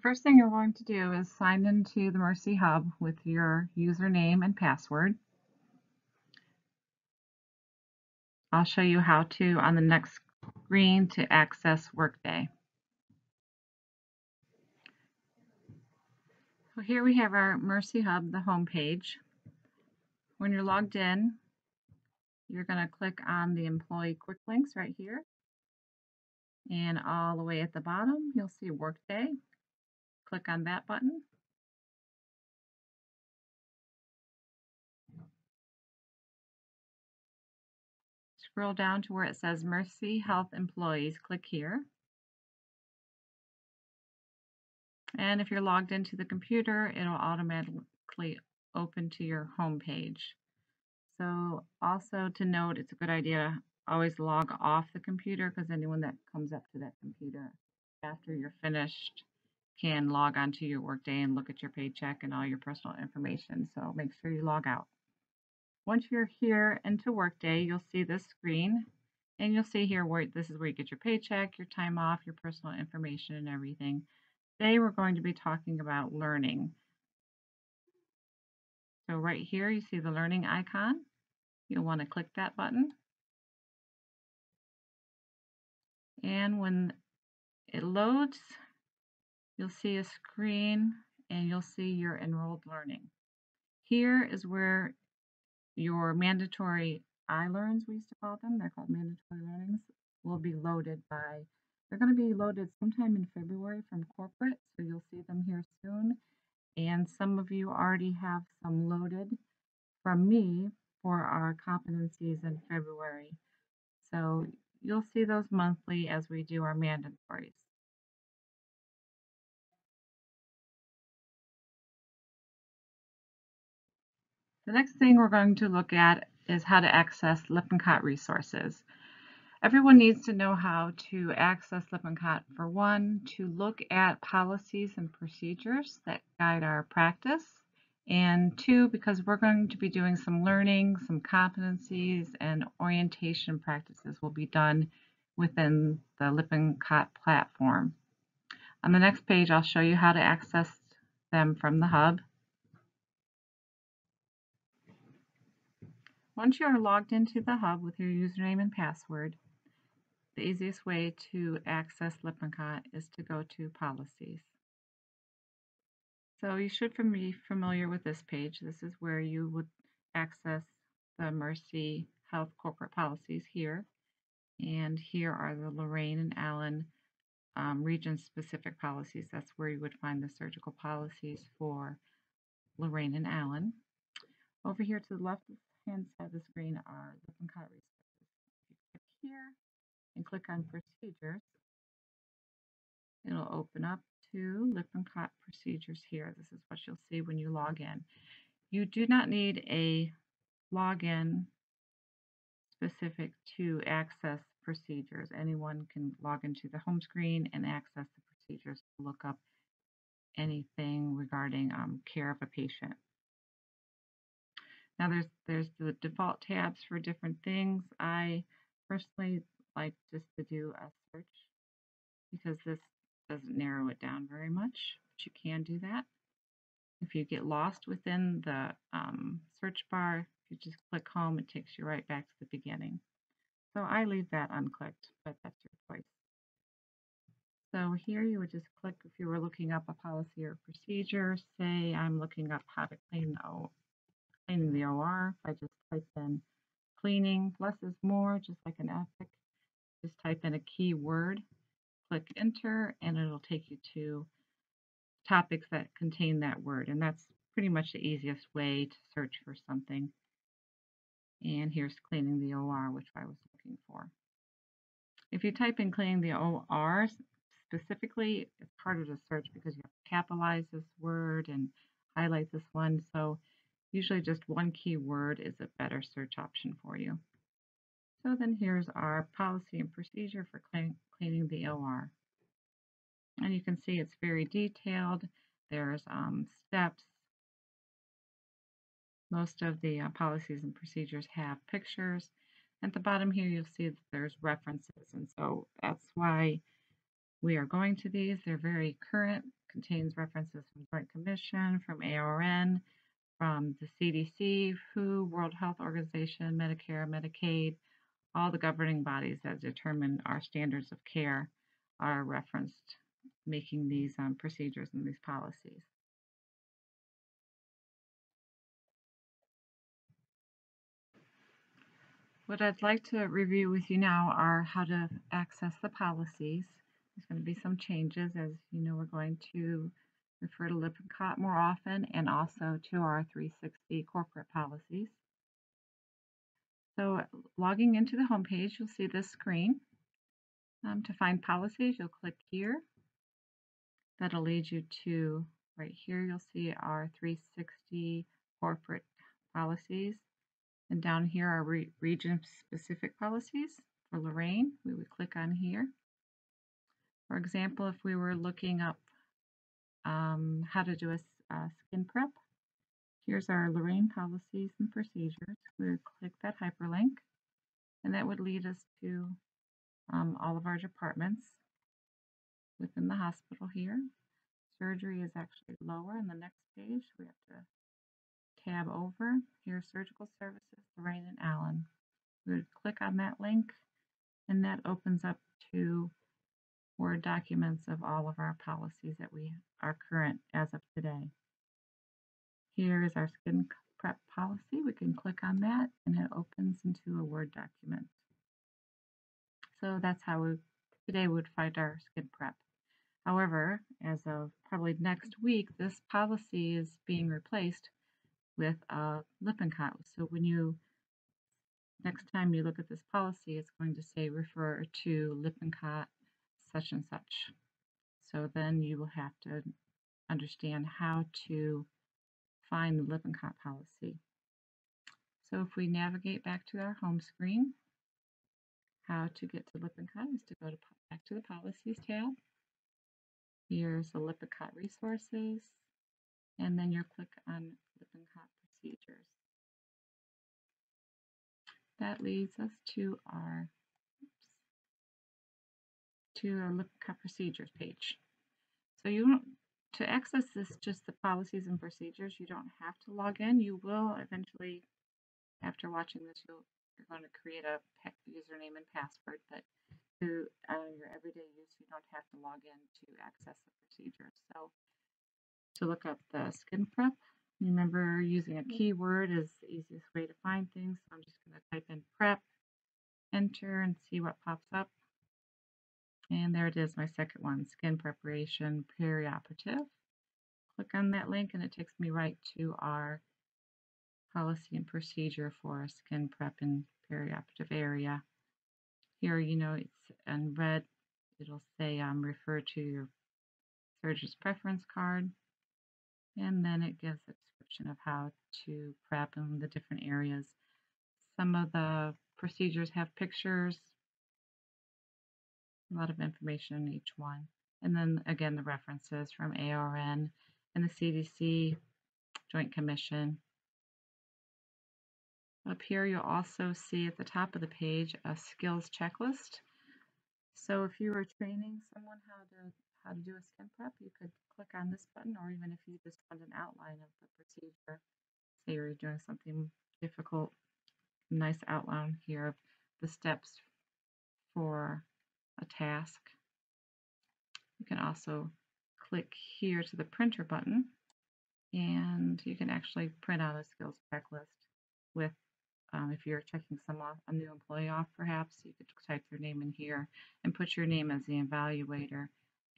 The first thing you're going to do is sign into the Mercy Hub with your username and password. I'll show you how to on the next screen to access Workday. So here we have our Mercy Hub, the home page. When you're logged in, you're going to click on the employee quick links right here. And all the way at the bottom, you'll see Workday. Click on that button. Scroll down to where it says Mercy Health Employees. Click here. And if you're logged into the computer, it'll automatically open to your home page. So also to note, it's a good idea to always log off the computer because anyone that comes up to that computer after you're finished can log onto your Workday and look at your paycheck and all your personal information. So make sure you log out. Once you're here into Workday, you'll see this screen, and you'll see here where this is where you get your paycheck, your time off, your personal information, and everything. Today we're going to be talking about learning. So right here you see the learning icon. You'll want to click that button. And when it loads, you'll see a screen and you'll see your enrolled learning. Here is where your mandatory I-learns, we used to call them, they're called mandatory learnings, will be loaded by, they're going to be loaded sometime in February from corporate, so you'll see them here soon. And some of you already have some loaded from me for our competencies in February. So you'll see those monthly as we do our mandatories. The next thing we're going to look at is how to access Lippincott resources. Everyone needs to know how to access Lippincott. For one, to look at policies and procedures that guide our practice. And two, because we're going to be doing some learning, some competencies, and orientation practices will be done within the Lippincott platform. On the next page, I'll show you how to access them from the hub. Once you are logged into the hub with your username and password, the easiest way to access Lippincott is to go to Policies. So you should be familiar with this page. This is where you would access the Mercy Health corporate policies here. And here are the Lorraine and Allen region-specific policies. That's where you would find the surgical policies for Lorraine and Allen. Over here to the left-hand side of the screen are Lippincott resources. If you click here and click on Procedures, it'll open up to Lippincott Procedures here. This is what you'll see when you log in. You do not need a login specific to access procedures. Anyone can log into the home screen and access the procedures to look up anything regarding care of a patient. Now there's the default tabs for different things. I personally like just to do a search because this doesn't narrow it down very much, but you can do that. If you get lost within the search bar, if you just click home, it takes you right back to the beginning. So I leave that unclicked, but that's your choice. So here you would just click if you were looking up a policy or procedure. Say I'm looking up how to cleaning the OR. If I just type in cleaning, less is more, just like an ethic. Just type in a keyword, click enter, and it'll take you to topics that contain that word. And that's pretty much the easiest way to search for something. And here's cleaning the OR, which I was looking for. If you type in cleaning the OR specifically, it's harder to search because you have to capitalize this word and highlight this one. So usually just one keyword is a better search option for you. So then here's our policy and procedure for cleaning the OR. And you can see it's very detailed. There's steps. Most of the policies and procedures have pictures. At the bottom here, you'll see that there's references. And so that's why we are going to these. They're very current contains references from Joint Commission, from ARN, from the CDC, WHO, World Health Organization, Medicare, Medicaid. All the governing bodies that determine our standards of care are referenced making these procedures and these policies. What I'd like to review with you now are how to access the policies. There's going to be some changes. As you know, we're going to refer to Lippincott more often and also to our 360 corporate policies. So logging into the home page, you'll see this screen. To find policies, you'll click here. That'll lead you to right here. You'll see our 360 corporate policies. And down here are region-specific policies. For Lorraine, we would click on here. For example, if we were looking up how to do a skin prep, here's our Lorraine policies and procedures. We would click that hyperlink, and that would lead us to all of our departments within the hospital here. Surgery is actually lower in the next page. We have to tab over. Here's surgical services, Lorraine and Allen. We would click on that link, and that opens up to Word documents of all of our policies that we are current as of today. Here is our skin prep policy. We can click on that, and it opens into a Word document. So that's how we today would find our skin prep. However, as of probably next week, this policy is being replaced with Lippincott. So when you next time you look at this policy, it's going to say refer to Lippincott such and such. So then you will have to understand how to find the Lippincott policy. So if we navigate back to our home screen, how to get to Lippincott is to go back to the Policies tab. Here's the Lippincott Resources, and then you'll click on Lippincott Procedures. That leads us to our Lippincott Procedures page. So to access this, just the policies and procedures, you don't have to log in. You will eventually, after watching this, you're going to create a username and password, but to your everyday use, you don't have to log in to access the procedures. So to look up the skin prep, remember using a keyword is the easiest way to find things. So I'm just going to type in prep, enter, and see what pops up. And there it is, my second one, skin preparation perioperative. Click on that link and it takes me right to our policy and procedure for skin prep and perioperative area. Here, you know, it's in red, it'll say refer to your surgeon's preference card. And then it gives a description of how to prep in the different areas. Some of the procedures have pictures, a lot of information in each one. And then again, the references from ARN and the CDC, Joint Commission. Up here, you'll also see at the top of the page a skills checklist. So if you were training someone how to do a skin prep, you could click on this button, or even if you just want an outline of the procedure, say you're doing something difficult, nice outline here of the steps for a task. You can also click here to the printer button, and you can actually print out a skills checklist with, if you're checking a new employee off, perhaps you could type their name in here and put your name as the evaluator,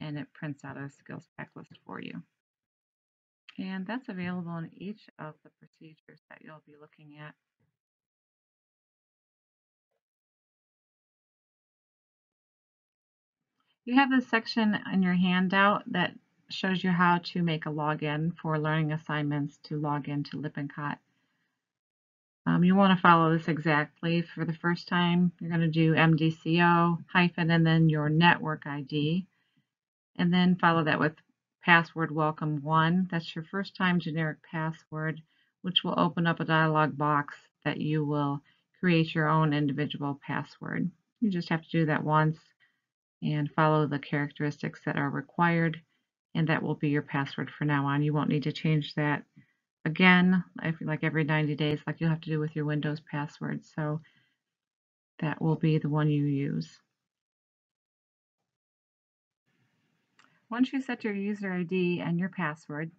and it prints out a skills checklist for you. And that's available in each of the procedures that you'll be looking at. You have this section in your handout that shows you how to make a login for learning assignments to log into Lippincott. You want to follow this exactly. For the first time, you're going to do MDCO hyphen and then your network ID, and then follow that with password welcome 1. That's your first time generic password, which will open up a dialog box that you will create your own individual password. You just have to do that once and follow the characteristics that are required. and that will be your password from now on. You won't need to change that again, like every 90 days, like you'll have to do with your Windows password. So that will be the one you use. Once you set your user ID and your password,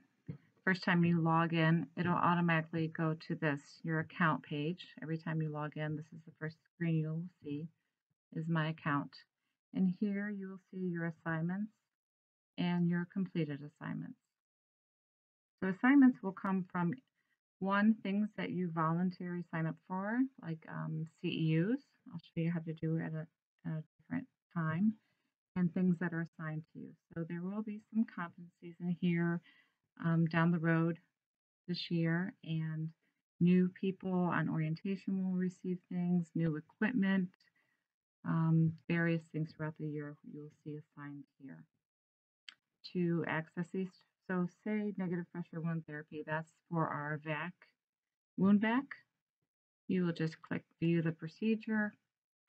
first time you log in, it'll automatically go to this, your account page. Every time you log in, this is the first screen you'll see, is my account. And here you will see your assignments and your completed assignments. So assignments will come from things that you voluntarily sign up for, like CEUs. I'll show you how to do it at a different time, and things that are assigned to you. So there will be some competencies in here down the road this year, and new people on orientation will receive things, new equipment, various things throughout the year you'll see assigned here. To access these, so say negative pressure wound therapy, that's for our wound vac. You will just click view the procedure,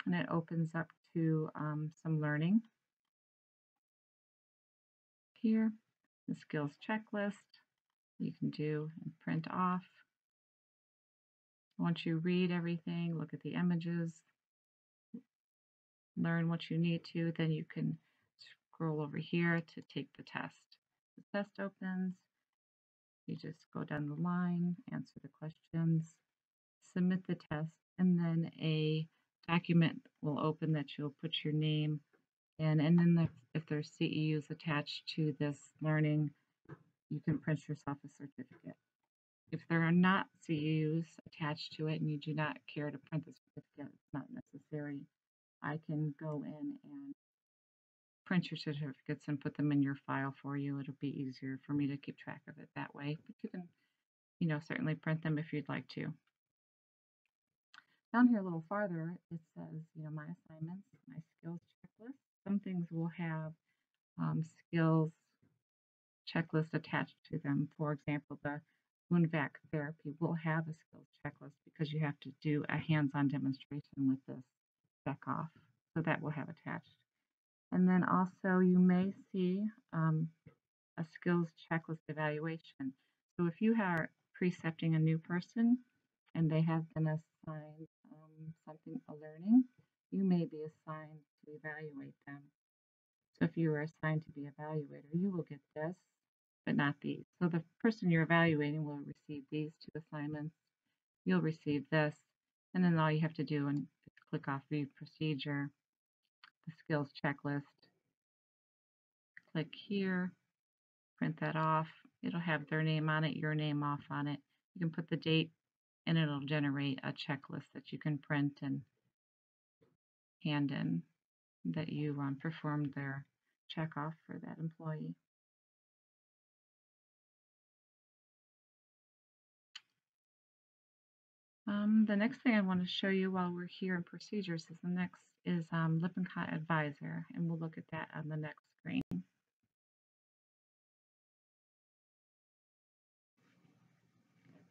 and it opens up to some learning. Here, the skills checklist you can do and print off. Once you read everything, look at the images, learn what you need to, then you can scroll over here to take the test. The test opens, you just go down the line, answer the questions, submit the test, and then a document will open that you'll put your name in, and then if there's CEUs attached to this learning, you can print yourself a certificate. If there are not CEUs attached to it and you do not care to print the certificate, it's not necessary. I can go in and print your certificates and put them in your file for you. It'll be easier for me to keep track of it that way. But you can, certainly print them if you'd like to. Down here a little farther, it says, my assignments, my skills checklist. Some things will have skills checklist attached to them. For example, the wound vac therapy will have a skills checklist because you have to do a hands-on demonstration with this check off. So that will have attached. And then also you may see a skills checklist evaluation. So if you are precepting a new person and they have been assigned a learning, you may be assigned to evaluate them. So if you are assigned to be evaluator, you will get this, but not these. So the person you're evaluating will receive these 2 assignments. You'll receive this, and then all you have to do is click off View Procedure, the skills checklist. Click here, print that off. It'll have their name on it, your name off on it. You can put the date, and it'll generate a checklist that you can print and hand in that you performed their check off for that employee. The next thing I want to show you while we're here in procedures is Lippincott Advisor, and we'll look at that on the next screen.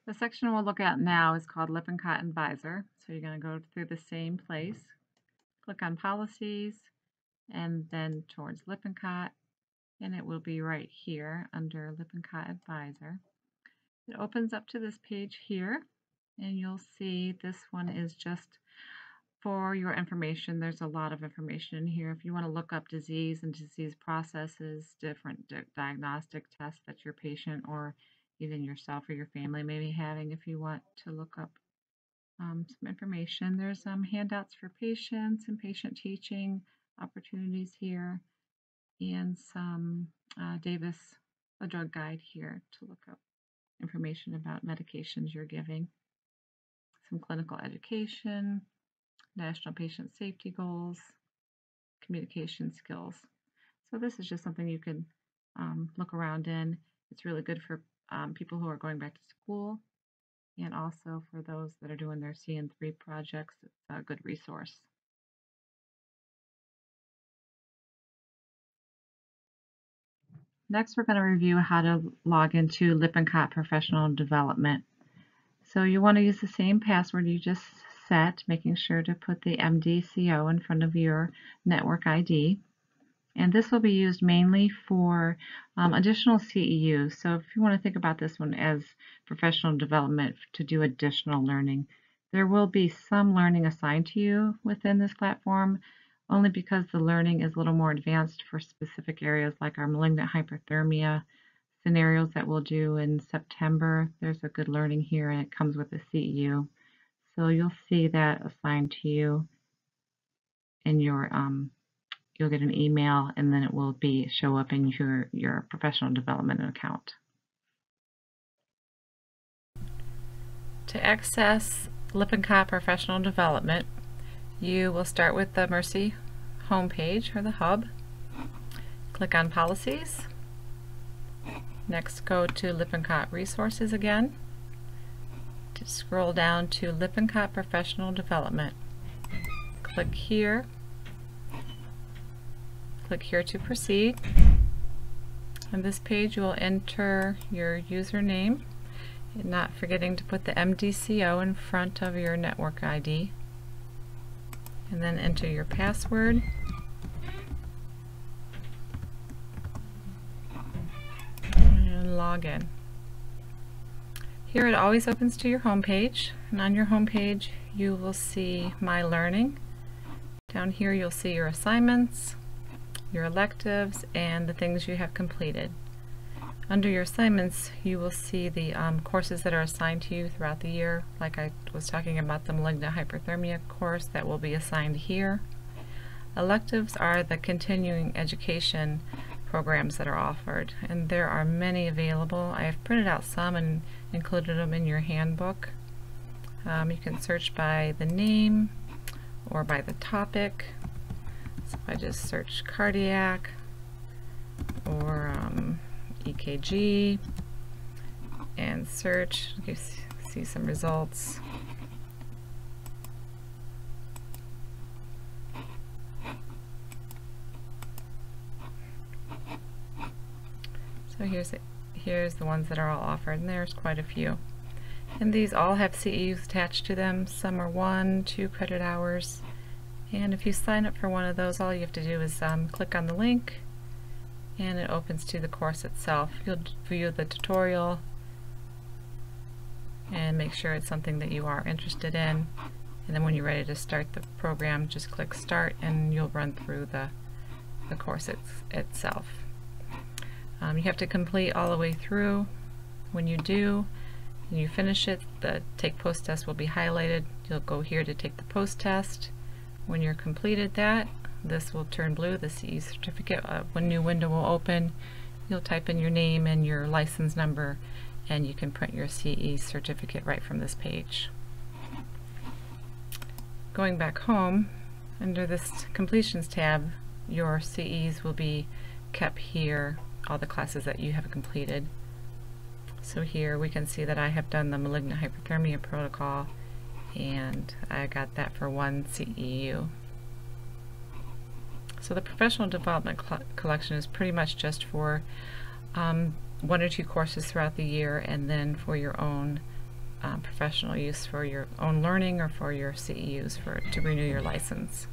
The section we'll look at now is called Lippincott Advisor. So you're going to go through the same place, click on Policies, and then towards Lippincott, and it will be right here under Lippincott Advisor. It opens up to this page here, and you'll see this one is just for your information. There's a lot of information in here. If you want to look up disease and disease processes, different diagnostic tests that your patient or even yourself or your family may be having, if you want to look up some information. There's handouts for patients and patient teaching opportunities here, and some Davis, a drug guide here to look up information about medications you're giving. Some clinical education, national patient safety goals, communication skills. So this is just something you can look around in. It's really good for people who are going back to school, and also for those that are doing their CN3 projects. It's a good resource. Next, we're going to review how to log into Lippincott Professional Development. So you want to use the same password you just set, making sure to put the MDCO in front of your network ID. And this will be used mainly for additional CEUs. So if you want to think about this one as professional development to do additional learning, there will be some learning assigned to you within this platform, only because the learning is a little more advanced for specific areas like our malignant hyperthermia scenarios that we'll do in September. There's a good learning here, and it comes with a CEU. So you'll see that assigned to you in your you'll get an email, and then it will show up in your professional development account. To access Lippincott Professional Development, you will start with the Mercy homepage or the hub. Click on Policies. Next, go to Lippincott Resources again. To scroll down to Lippincott Professional Development. Click here. Click here to proceed. On this page, you will enter your username, not forgetting to put the MDCO in front of your network ID, and then enter your password. And log in. Here it always opens to your home page, and on your home page you will see My Learning. Down here you'll see your assignments, your electives, and the things you have completed. Under your assignments you will see the courses that are assigned to you throughout the year, like I was talking about the malignant hyperthermia course that will be assigned here. Electives are the continuing education programs that are offered, and there are many available. I have printed out some and included them in your handbook. You can search by the name or by the topic. So if I just search cardiac or EKG and search, you see some results. So here's the ones that are all offered, and there's quite a few. And these all have CEUs attached to them. Some are 1, 2 credit hours. And if you sign up for one of those, all you have to do is click on the link, and it opens to the course itself. You'll view the tutorial and make sure it's something that you are interested in. And then when you're ready to start the program, just click Start, and you'll run through the course itself. You have to complete all the way through. When you do, and you finish it, the Take Post Test will be highlighted. You'll go here to take the post test. When you're completed that, this will turn blue, the CE certificate. A new window will open. You'll type in your name and your license number, and you can print your CE certificate right from this page. Going back home, under this Completions tab, your CEs will be kept here, all the classes that you have completed. So here we can see that I have done the malignant hyperthermia protocol, and I got that for 1 CEU. So the professional development collection is pretty much just for 1 or 2 courses throughout the year, and then for your own professional use, for your own learning, or for your CEUs to renew your license.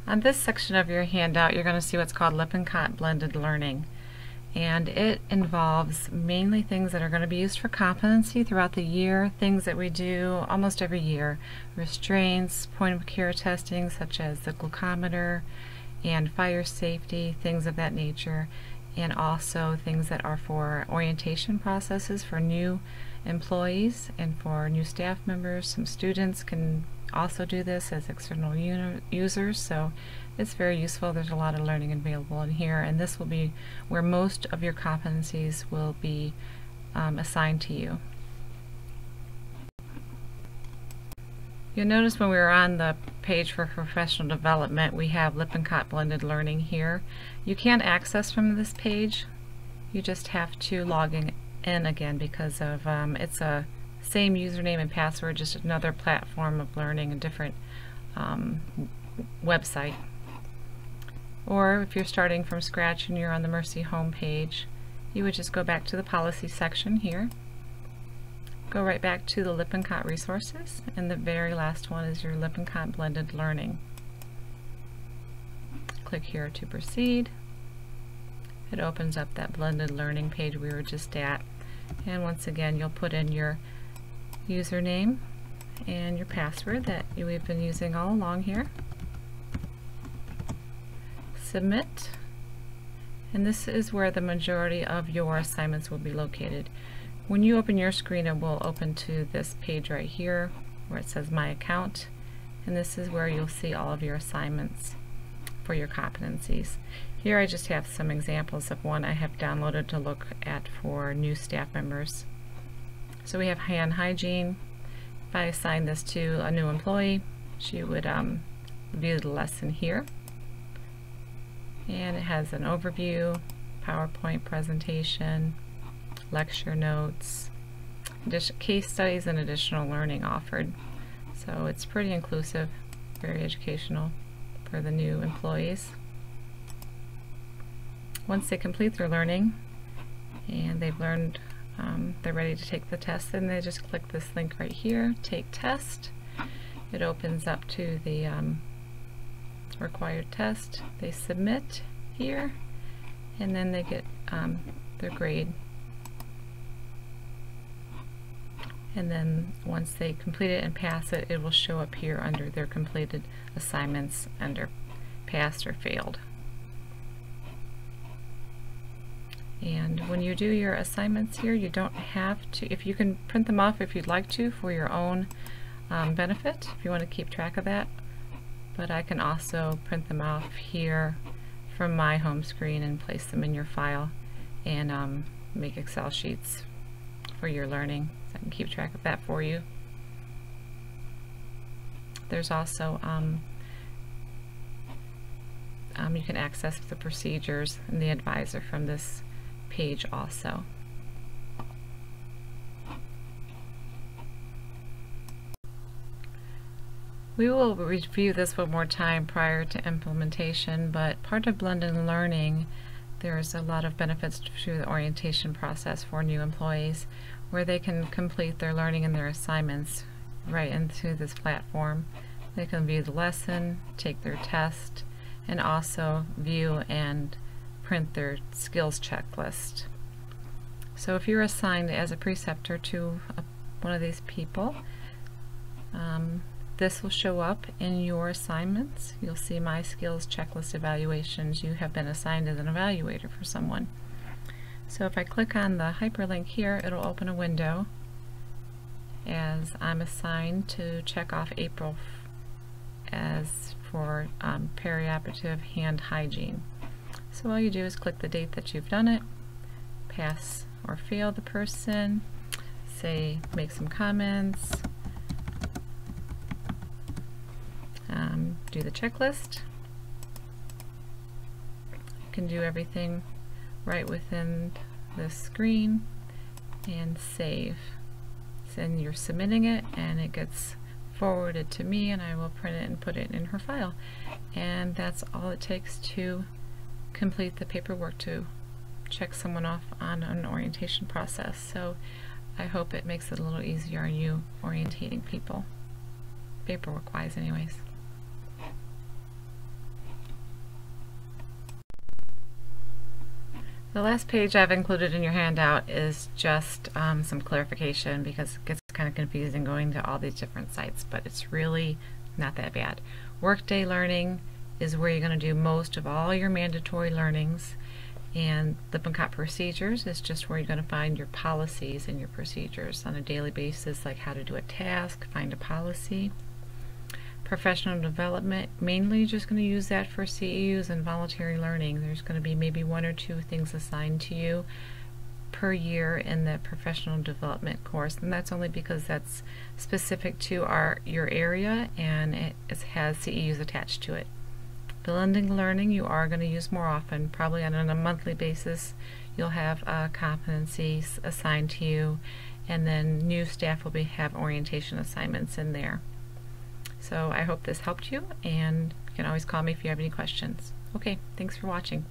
On this section of your handout, you're going to see what's called Lippincott Blended Learning, and it involves mainly things that are going to be used for competency throughout the year, things that we do almost every year: restraints, point of care testing such as the glucometer and fire safety, things of that nature, and also things that are for orientation processes for new employees and for new staff members. Some students can also do this as external users, so it's very useful. There's a lot of learning available in here, and this will be where most of your competencies will be assigned to you. You'll notice when we were on the page for professional development, we have Lippincott Blended Learning here. You can't access from this page. You just have to log in again because of it's a same username and password, just another platform of learning, a different website. Or if you're starting from scratch and you're on the Mercy home page, you would just go back to the policy section here, go right back to the Lippincott resources, and the very last one is your Lippincott Blended Learning. Click here to proceed. It opens up that blended learning page we were just at, and once again you'll put in your username and your password that we've been using all along here. Submit, and this is where the majority of your assignments will be located. When you open your screen, it will open to this page right here where it says My Account, and this is where you'll see all of your assignments for your competencies. Here I just have some examples of one I have downloaded to look at for new staff members. So we have hand hygiene. If I assign this to a new employee, she would view the lesson here. And it has an overview, PowerPoint presentation, lecture notes, case studies, and additional learning offered. So it's pretty inclusive, very educational for the new employees. Once they complete their learning and they've learned, they're ready to take the test, then they just click this link right here, Take Test. It opens up to the required test. They submit here, and then they get their grade. And then once they complete it and pass it, it will show up here under their completed assignments under passed or failed. And when you do your assignments here, you don't have to, if you can print them off if you'd like to for your own benefit, if you want to keep track of that. But I can also print them off here from my home screen and place them in your file and make Excel sheets for your learning, so I can keep track of that for you. There's also you can access the procedures and the advisor from this page also. We will review this one more time prior to implementation, but part of blended learning, there's a lot of benefits through the orientation process for new employees, where they can complete their learning and their assignments right into this platform. They can view the lesson, take their test, and also view and print their skills checklist. So if you're assigned as a preceptor to one of these people, this will show up in your assignments. You'll see My Skills Checklist Evaluations. You have been assigned as an evaluator for someone. So if I click on the hyperlink here, it'll open a window as I'm assigned to check off April as for perioperative hand hygiene. So all you do is click the date that you've done it, pass or fail the person, say make some comments, do the checklist. You can do everything right within the screen and save. Then you're submitting it and it gets forwarded to me, and I will print it and put it in her file. And that's all it takes to complete the paperwork to check someone off on an orientation process. So I hope it makes it a little easier on you orientating people, paperwork wise anyways. The last page I've included in your handout is just some clarification, because it gets kind of confusing going to all these different sites, but it's really not that bad. Workday Learning is where you're going to do most of all your mandatory learnings, and Lippincott Procedures is just where you're going to find your policies and your procedures on a daily basis, like how to do a task, find a policy. Professional Development, mainly just going to use that for CEUs and voluntary learning. There's going to be maybe 1 or 2 things assigned to you per year in the Professional Development course, and that's only because that's specific to your area and it has CEUs attached to it. Blended Learning you are going to use more often, probably on a monthly basis. You'll have competencies assigned to you, and then new staff will have orientation assignments in there. So I hope this helped you, and you can always call me if you have any questions. Okay, thanks for watching.